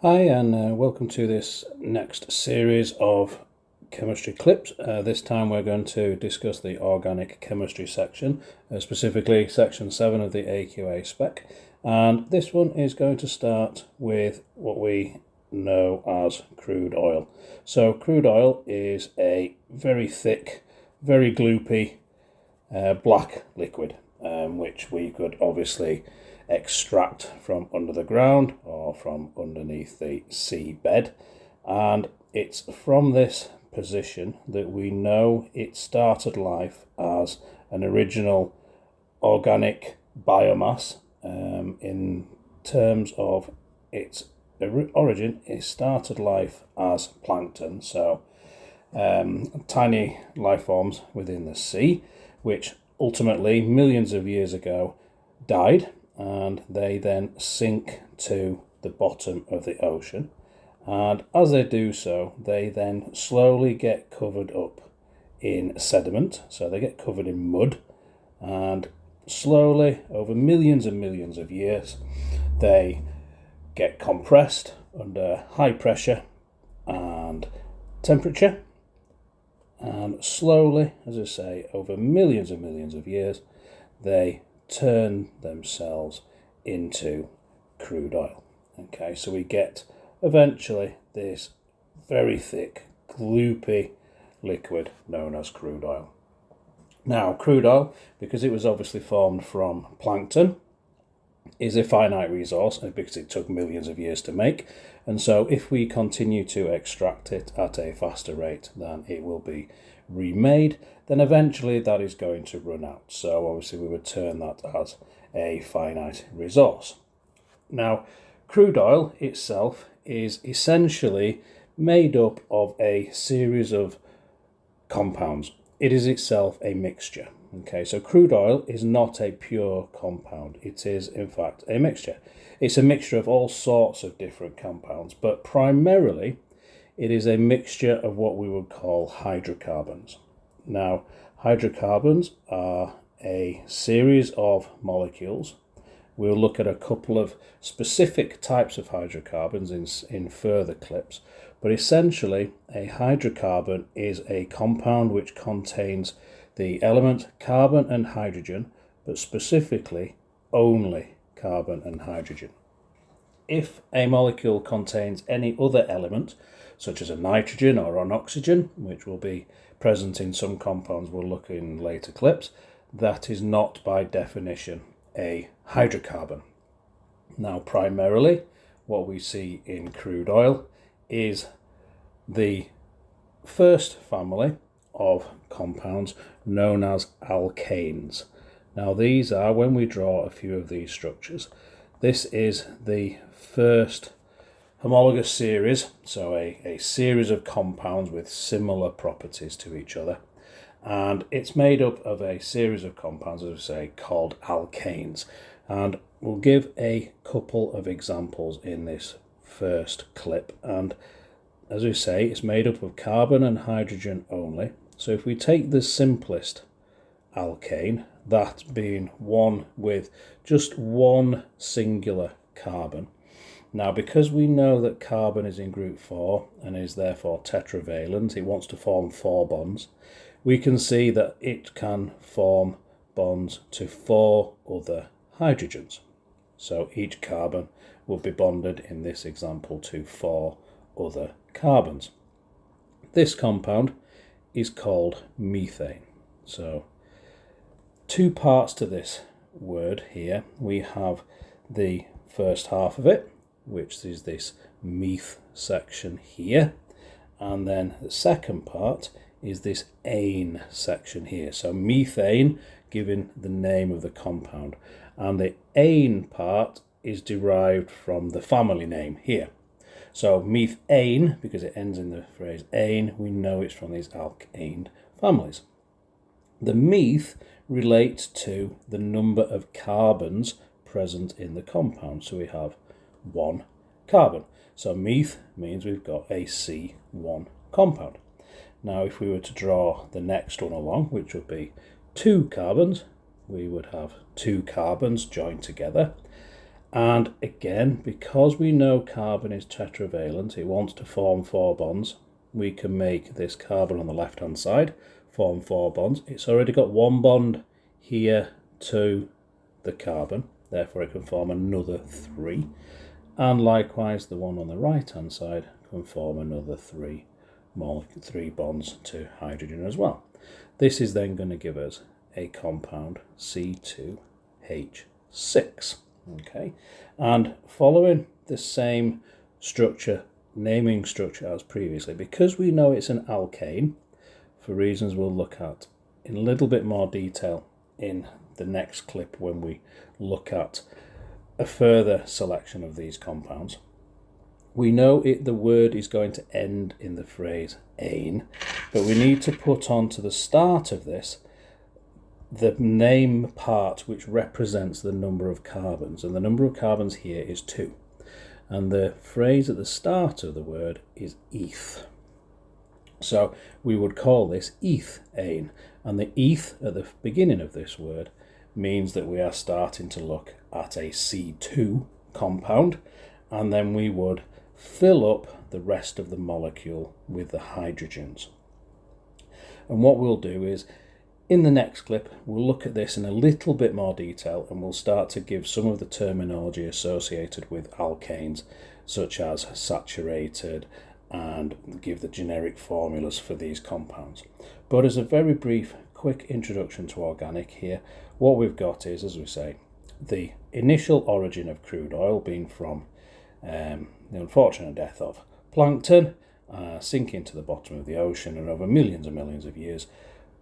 Hi, and welcome to this next series of chemistry clips. This time we're going to discuss the organic chemistry section, specifically section 7 of the AQA spec. And this one is going to start with what we know as crude oil. So crude oil is a very thick, very gloopy black liquid, which we could obviously extract from under the ground or from underneath the seabed, and it's from this position that we know it started life as an original organic biomass. In terms of its origin, it started life as plankton, so tiny life forms within the sea, which ultimately millions of years ago died, and they then sink to the bottom of the ocean, and as they do so they then slowly get covered up in sediment, so they get covered in mud, and slowly over millions and millions of years they get compressed under high pressure and temperature, and slowly, as I say, over millions and millions of years they turn themselves into crude oil. Okay, so we get eventually this very thick, gloopy liquid known as crude oil. Now, crude oil, because it was obviously formed from plankton, is a finite resource because it took millions of years to make, and so if we continue to extract it at a faster rate than it will be remade, then eventually that is going to run out. So obviously we would term that as a finite resource. Now, crude oil itself is essentially made up of a series of compounds. It is itself a mixture. Okay, so crude oil is not a pure compound. It is, in fact, a mixture. It's a mixture of all sorts of different compounds, but primarily it is a mixture of what we would call hydrocarbons. Now, hydrocarbons are a series of molecules. We'll look at a couple of specific types of hydrocarbons in further clips, but essentially a hydrocarbon is a compound which contains the element carbon and hydrogen, but specifically only carbon and hydrogen. If a molecule contains any other element, such as a nitrogen or an oxygen, which will be present in some compounds we'll look in later clips, that is not by definition a hydrocarbon. Now, primarily what we see in crude oil is the first family of compounds known as alkanes. Now, these are, when we draw a few of these structures, this is the first homologous series, so a series of compounds with similar properties to each other, and it's made up of a series of compounds, as I say, called alkanes, and we'll give a couple of examples in this first clip. And as we say, it's made up of carbon and hydrogen only. So if we take the simplest alkane, that being one with just one singular carbon. Now, because we know that carbon is in group 4 and is therefore tetravalent, it wants to form 4 bonds, we can see that it can form bonds to 4 other hydrogens. So each carbon will be bonded in this example to 4 other carbons. This compound is called methane. So 2 parts to this word here. We have the first half of it, which is this meth section here, and then the second part is this ane section here. So methane given the name of the compound, and the ane part is derived from the family name here. So methane, because it ends in the phrase ane, we know it's from these alkane families. The meth relates to the number of carbons present in the compound. So we have 1 carbon. So meth means we've got a C1 compound. Now, if we were to draw the next one along, which would be 2 carbons, we would have 2 carbons joined together. And again, because we know carbon is tetravalent, it wants to form 4 bonds. We can make this carbon on the left hand side form 4 bonds. It's already got 1 bond here to the carbon, therefore it can form another 3. And likewise the one on the right hand side can form another 3 bonds to hydrogen as well. This is then going to give us a compound C2H6. Okay, and following the same structure, naming structure as previously, because we know it's an alkane, for reasons we'll look at in a little bit more detail in the next clip when we look at a further selection of these compounds. We know the word is going to end in the phrase ane, but we need to put onto the start of this the name part which represents the number of carbons, and the number of carbons here is 2. And the phrase at the start of the word is eth. So we would call this ethane, and the eth at the beginning of this word means that we are starting to look at a C2 compound, and then we would fill up the rest of the molecule with the hydrogens. And what we'll do is, in the next clip, we'll look at this in a little bit more detail, and we'll start to give some of the terminology associated with alkanes, such as saturated, and give the generic formulas for these compounds. But as a very brief, quick introduction to organic here, what we've got is, as we say, the initial origin of crude oil being from the unfortunate death of plankton, sinking to the bottom of the ocean, and over millions and millions of years,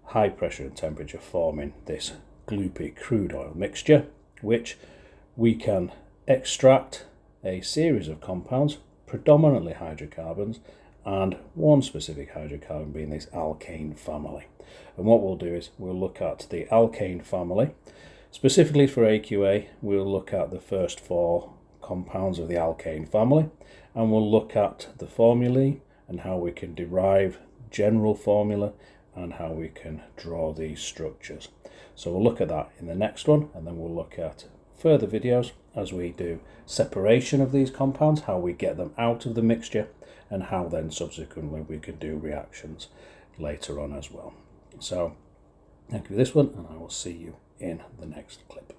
high pressure and temperature forming this gloopy crude oil mixture, which we can extract a series of compounds, predominantly hydrocarbons, and one specific hydrocarbon being this alkane family. And what we'll do is we'll look at the alkane family. Specifically for AQA, we'll look at the first 4 compounds of the alkane family, and we'll look at the formulae and how we can derive general formula and how we can draw these structures. So we'll look at that in the next one, and then we'll look at further videos as we do separation of these compounds, how we get them out of the mixture, and how then subsequently we can do reactions later on as well. So thank you for this one, and I will see you in the next clip.